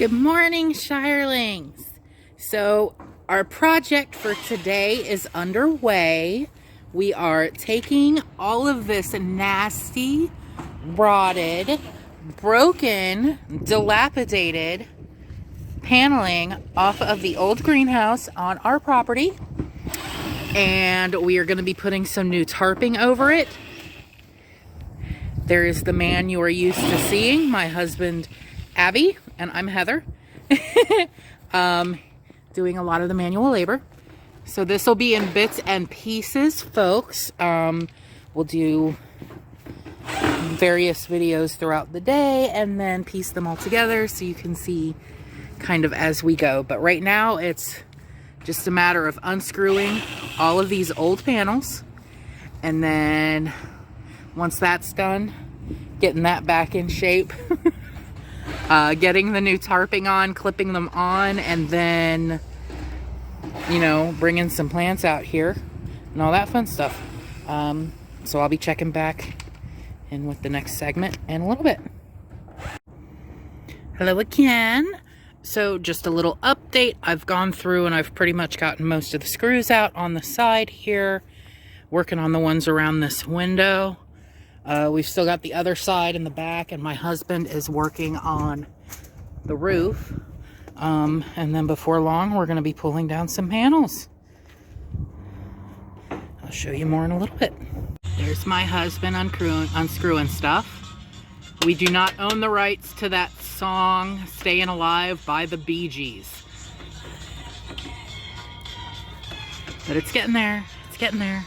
Good morning, Shirelings. So our project for today is underway. We are taking all of this nasty, rotted, broken, dilapidated paneling off of the old greenhouse on our property, and we are going to be putting some new tarping over it. There is the man you are used to seeing, my husband Abby, and I'm Heather, doing a lot of the manual labor. So this will be in bits and pieces, folks. We'll do various videos throughout the day and then piece them all together so you can see kind of as we go. But right now it's just a matter of unscrewing all of these old panels, and then once that's done, getting that back in shape, getting the new tarping on, clipping them on, and then, you know, bringing some plants out here and all that fun stuff. So I'll be checking back in with the next segment in a little bit. Hello again. So just a little update. I've gone through and I've pretty much gotten most of the screws out on the side here, working on the ones around this window. We've still got the other side in the back, and my husband is working on the roof. And then before long, we're going to be pulling down some panels. I'll show you more in a little bit. There's my husband unscrewing stuff. We do not own the rights to that song, Stayin' Alive by the Bee Gees. But it's getting there. It's getting there.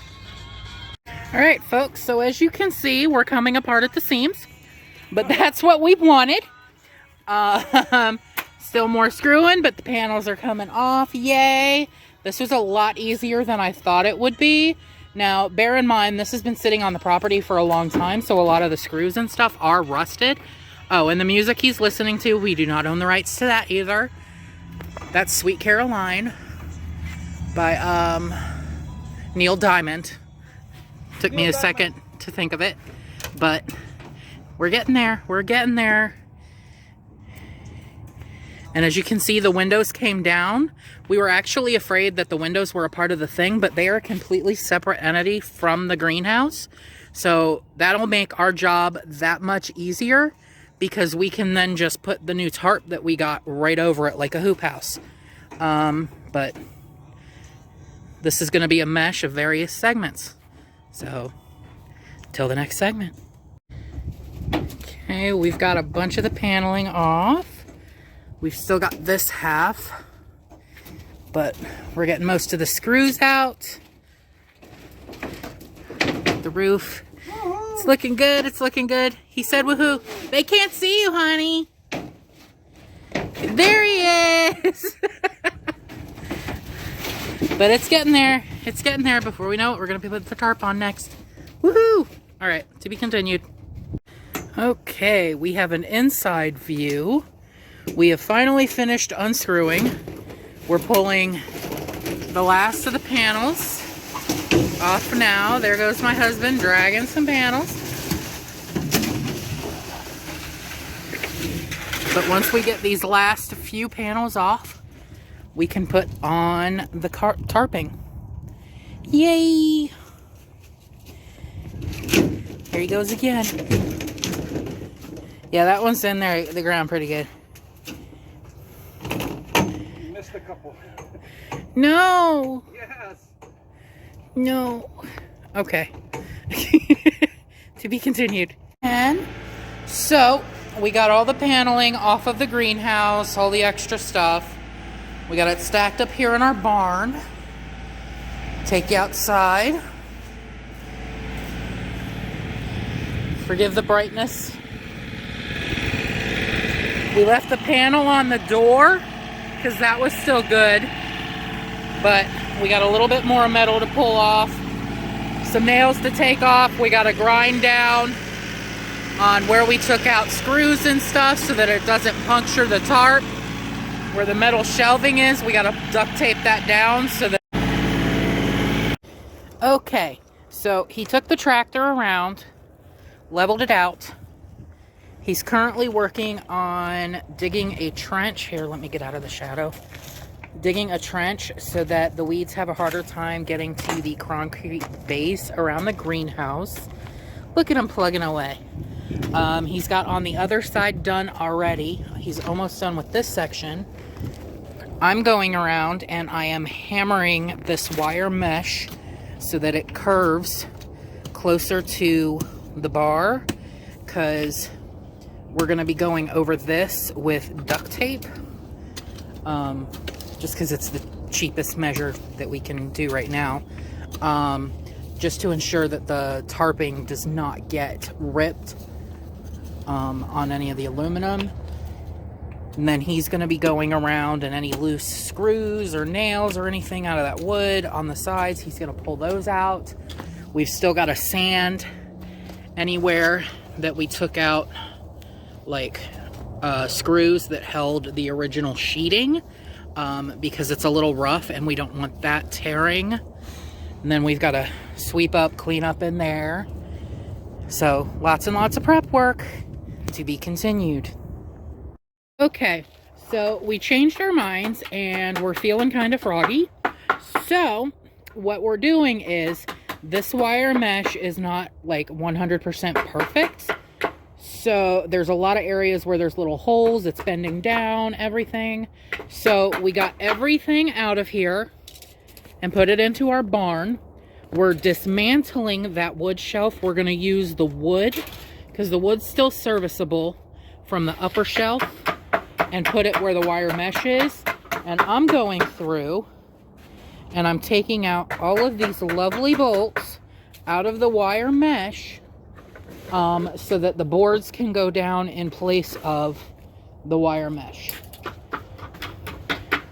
Alright, folks, so as you can see, we're coming apart at the seams, but that's what we wanted. Still more screwing, but the panels are coming off. Yay! This was a lot easier than I thought it would be. Now, bear in mind, this has been sitting on the property for a long time, so a lot of the screws and stuff are rusted. Oh, and the music he's listening to, we do not own the rights to that either. That's Sweet Caroline by Neil Diamond. Took me a second to think of it, but we're getting there. We're getting there. And as you can see, the windows came down. We were actually afraid that the windows were a part of the thing, but they are a completely separate entity from the greenhouse. So that'll make our job that much easier, because we can then just put the new tarp that we got right over it like a hoop house. But this is going to be a mesh of various segments. So, till the next segment. Okay, we've got a bunch of the paneling off. We've still got this half, but we're getting most of the screws out. The roof, it's looking good, it's looking good. He said woohoo. They can't see you, honey. There he is. But it's getting there. It's getting there. Before we know it, we're going to be putting the tarp on next. Woohoo! All right, to be continued. Okay, we have an inside view. We have finally finished unscrewing. We're pulling the last of the panels off now. There goes my husband dragging some panels. But once we get these last few panels off, we can put on the tarping. Yay! Here he goes again. Yeah, that one's in there, the ground pretty good. You missed a couple. No! Yes! No. Okay. To be continued. And so, we got all the paneling off of the greenhouse, all the extra stuff. We got it stacked up here in our barn. Take you outside. Forgive the brightness. We left the panel on the door because that was still good. But we got a little bit more metal to pull off. Some nails to take off. We got to grind down on where we took out screws and stuff so that it doesn't puncture the tarp. Where the metal shelving is, we gotta duct tape that down so that... Okay, so he took the tractor around, leveled it out. He's currently working on digging a trench. Here, let me get out of the shadow. Digging a trench so that the weeds have a harder time getting to the concrete base around the greenhouse. Look at him plugging away. He's got on the other side done already. He's almost done with this section. I'm going around and I am hammering this wire mesh so that it curves closer to the bar, because we're going to be going over this with duct tape, just because it's the cheapest measure that we can do right now, just to ensure that the tarping does not get ripped on any of the aluminum. And then he's going to be going around, and any loose screws or nails or anything out of that wood on the sides, he's going to pull those out. We've still got to sand anywhere that we took out, like screws that held the original sheeting, because it's a little rough and we don't want that tearing. And then we've got to sweep up, clean up in there. So lots and lots of prep work to be continued. Okay, so we changed our minds and we're feeling kind of froggy. So what we're doing is, this wire mesh is not like 100% perfect. So there's a lot of areas where there's little holes, it's bending down, everything. So we got everything out of here and put it into our barn. We're dismantling that wood shelf. We're going to use the wood, because the wood's still serviceable, from the upper shelf, and put it where the wire mesh is. And I'm going through and I'm taking out all of these lovely bolts out of the wire mesh, so that the boards can go down in place of the wire mesh.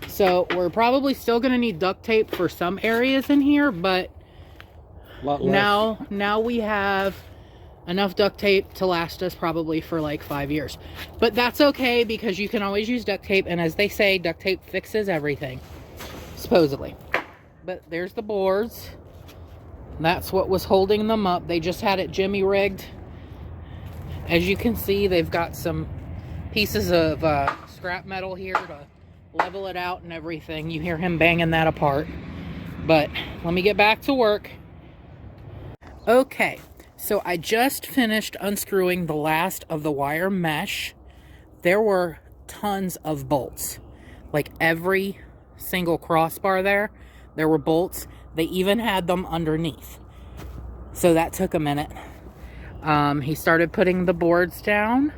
So we're probably still going to need duct tape for some areas in here, but now we have enough duct tape to last us probably for like 5 years. But that's okay, because you can always use duct tape, and as they say, duct tape fixes everything, supposedly. But there's the boards. That's what was holding them up. They just had it jimmy rigged. As you can see, they've got some pieces of scrap metal here to level it out and everything. You hear him banging that apart. But let me get back to work. Okay, so I just finished unscrewing the last of the wire mesh. There were tons of bolts. Like every single crossbar there were bolts. They even had them underneath. So that took a minute. He started putting the boards down,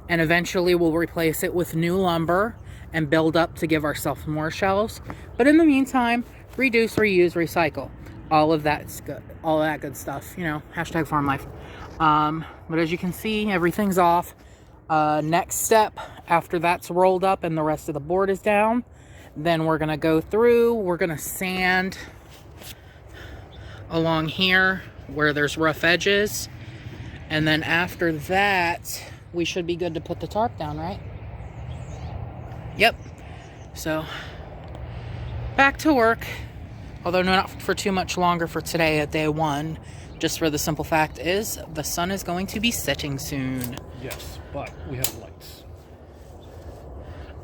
and eventually we'll replace it with new lumber and build up to give ourselves more shelves. But in the meantime, reduce, reuse, recycle. All of that's good. All that good stuff, you know, hashtag farm life. But as you can see, everything's off. Next step, after that's rolled up and the rest of the board is down, then we're gonna go through, we're gonna sand along here where there's rough edges. And then after that, we should be good to put the tarp down, right? Yep. So, back to work. Although not for too much longer for today at day one. Just for the simple fact is, the sun is going to be setting soon. Yes, but we have lights.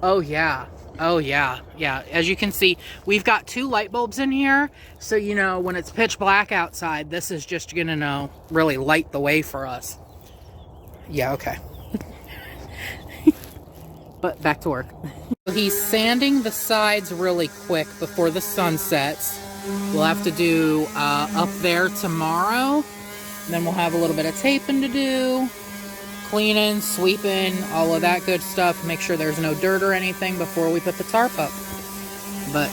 Oh yeah. Oh yeah. Yeah. As you can see, we've got 2 light bulbs in here. So, you know, when it's pitch black outside, this is just gonna really light the way for us. Yeah, okay. But back to work. He's sanding the sides really quick before the sun sets. We'll have to do up there tomorrow. Then we'll have a little bit of taping to do. Cleaning, sweeping, all of that good stuff. Make sure there's no dirt or anything before we put the tarp up. But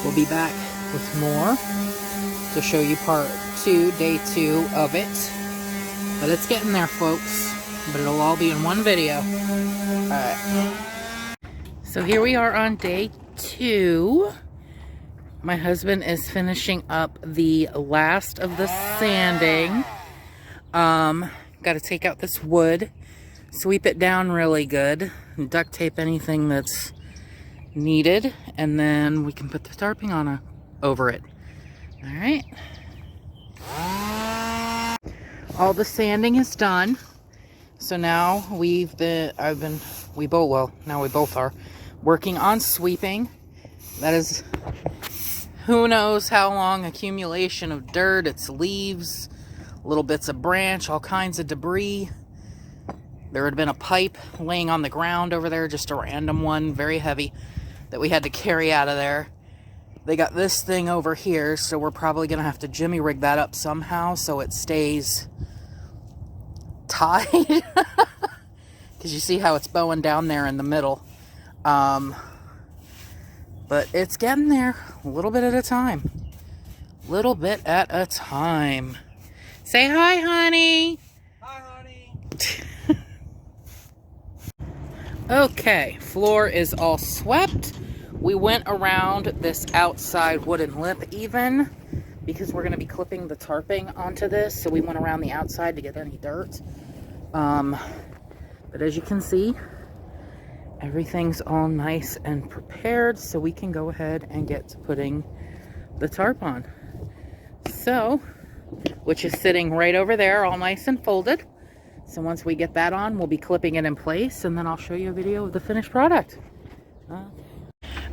we'll be back with more to show you part 2, day 2 of it. But it's getting there, folks. But it'll all be in one video. Alright. So here we are on day 2. My husband is finishing up the last of the sanding. Got to take out this wood, sweep it down really good, and duct tape anything that's needed, and then we can put the tarping on over it. All right. All the sanding is done. So now we both are working on sweeping. That is, who knows how long accumulation of dirt, it's leaves, little bits of branch, all kinds of debris. There had been a pipe laying on the ground over there, just a random one, very heavy, that we had to carry out of there. They got this thing over here, so we're probably going to have to jimmy rig that up somehow so it stays tied. Because you see how it's bowing down there in the middle. But it's getting there, a little bit at a time. Little bit at a time. Say hi, honey. Hi, honey. Okay, floor is all swept. We went around this outside wooden lip even because we're going to be clipping the tarping onto this. So we went around the outside to get any dirt. But as you can see, everything's all nice and prepared so we can go ahead and get to putting the tarp on. So, which is sitting right over there, all nice and folded. So once we get that on, we'll be clipping it in place, and then I'll show you a video of the finished product.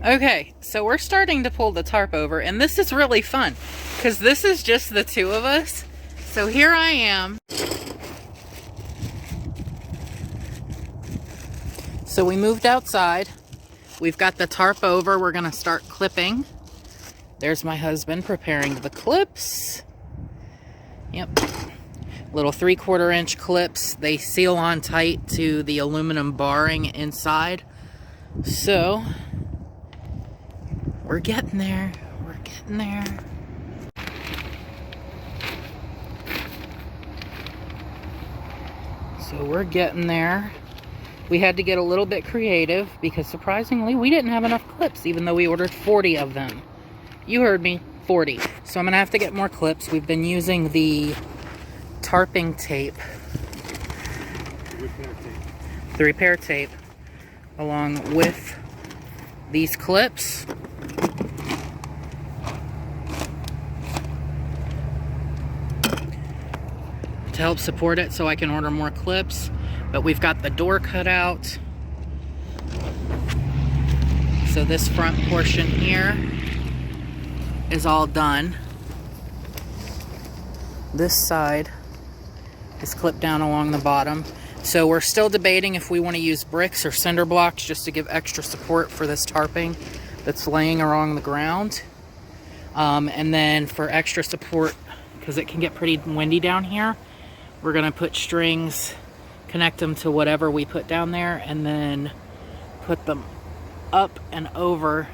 Okay, so we're starting to pull the tarp over, and this is really fun, because this is just the two of us. So here I am. So we moved outside. We've got the tarp over. We're going to start clipping. There's my husband preparing the clips. Yep. Little 3/4 inch clips. They seal on tight to the aluminum barring inside. So we're getting there. We're getting there. So we're getting there. We had to get a little bit creative because surprisingly we didn't have enough clips even though we ordered 40 of them. You heard me, 40. So I'm gonna have to get more clips. We've been using the tarping tape. The repair tape along with these clips. To help support it so I can order more clips. But we've got the door cut out. So this front portion here is all done. This side is clipped down along the bottom. So we're still debating if we want to use bricks or cinder blocks just to give extra support for this tarping that's laying along the ground. And then for extra support, because it can get pretty windy down here, we're going to put strings, connect them to whatever we put down there, and then put them up and over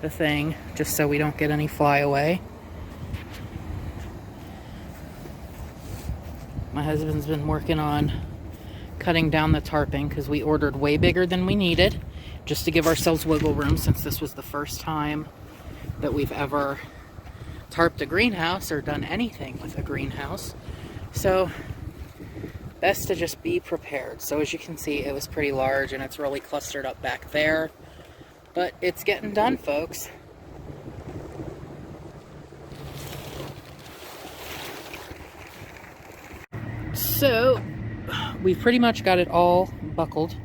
the thing just so we don't get any flyaway. My husband's been working on cutting down the tarping because we ordered way bigger than we needed just to give ourselves wiggle room since this was the first time that we've ever tarped a greenhouse or done anything with a greenhouse. So best to just be prepared. So as you can see, it was pretty large and it's really clustered up back there. But it's getting done, folks. So we've pretty much got it all buckled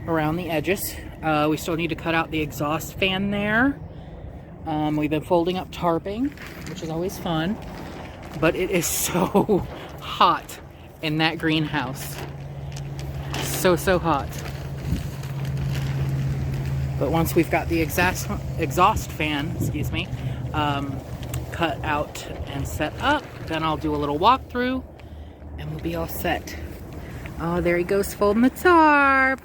around the edges. We still need to cut out the exhaust fan there. We've been folding up tarping, which is always fun. But it is so hot in that greenhouse. So hot. But once we've got the exhaust fan, excuse me, cut out and set up, then I'll do a little walkthrough and we'll be all set. Oh, there he goes folding the tarp.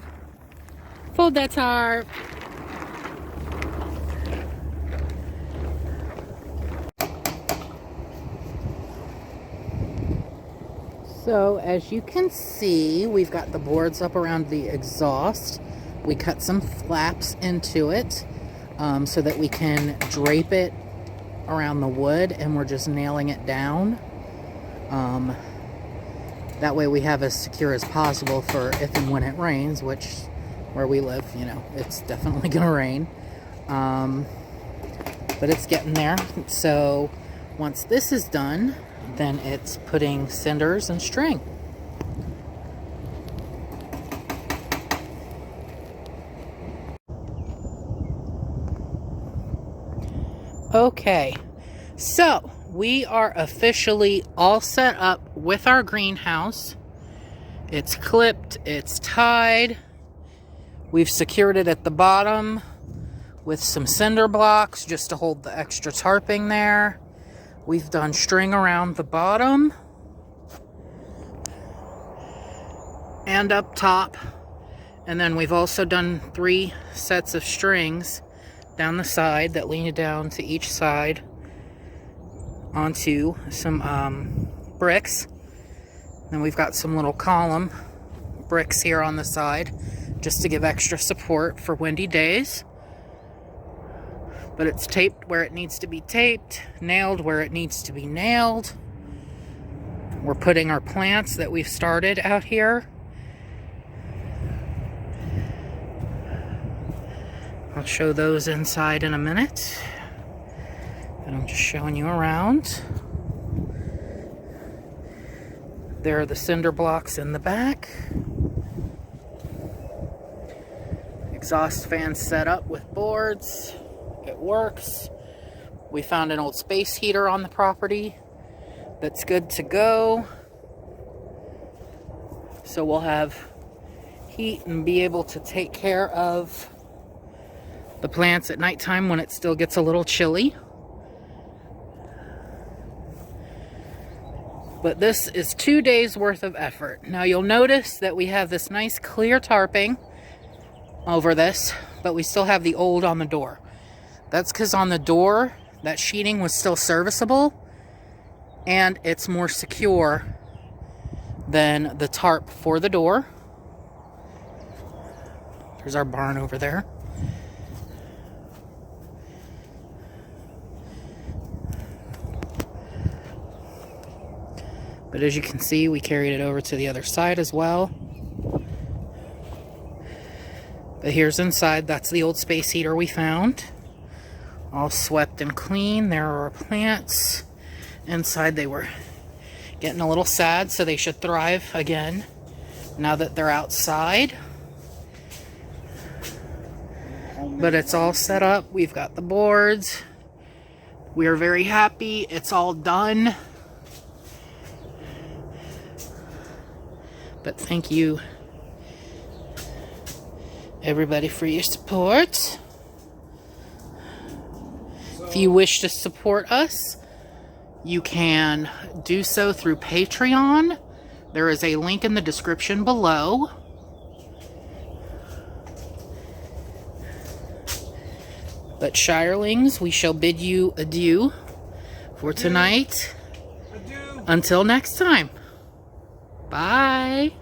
Fold that tarp. So as you can see, we've got the boards up around the exhaust. We cut some flaps into it so that we can drape it around the wood, and we're just nailing it down. That way we have as secure as possible for if and when it rains, which where we live, you know, it's definitely gonna rain. But it's getting there. So once this is done, then it's putting cinders and string. Okay, so we are officially all set up with our greenhouse. It's clipped, it's tied. We've secured it at the bottom with some cinder blocks just to hold the extra tarping there. We've done string around the bottom and up top. And then we've also done 3 sets of strings down the side that lean down to each side onto some bricks. Then we've got some little column bricks here on the side just to give extra support for windy days. But it's taped where it needs to be taped, nailed where it needs to be nailed. We're putting our plants that we've started out here. I'll show those inside in a minute. And I'm just showing you around. There are the cinder blocks in the back. Exhaust fan set up with boards. It works. We found an old space heater on the property that's good to go. So we'll have heat and be able to take care of the plants at nighttime when it still gets a little chilly. But this is 2 days worth of effort. Now you'll notice that we have this nice clear tarping over this, but we still have the old on the door. That's because on the door, that sheeting was still serviceable, and it's more secure than the tarp for the door. There's our barn over there. But as you can see, we carried it over to the other side as well. But here's inside. That's the old space heater we found. All swept and clean. There are our plants. Inside they were getting a little sad, so they should thrive again now that they're outside. But it's all set up. We've got the boards. We are very happy. It's all done. But thank you, everybody, for your support. If you wish to support us, you can do so through Patreon. There is a link in the description below. But Shirelings, we shall bid you adieu for tonight. Adieu. Until next time. Bye.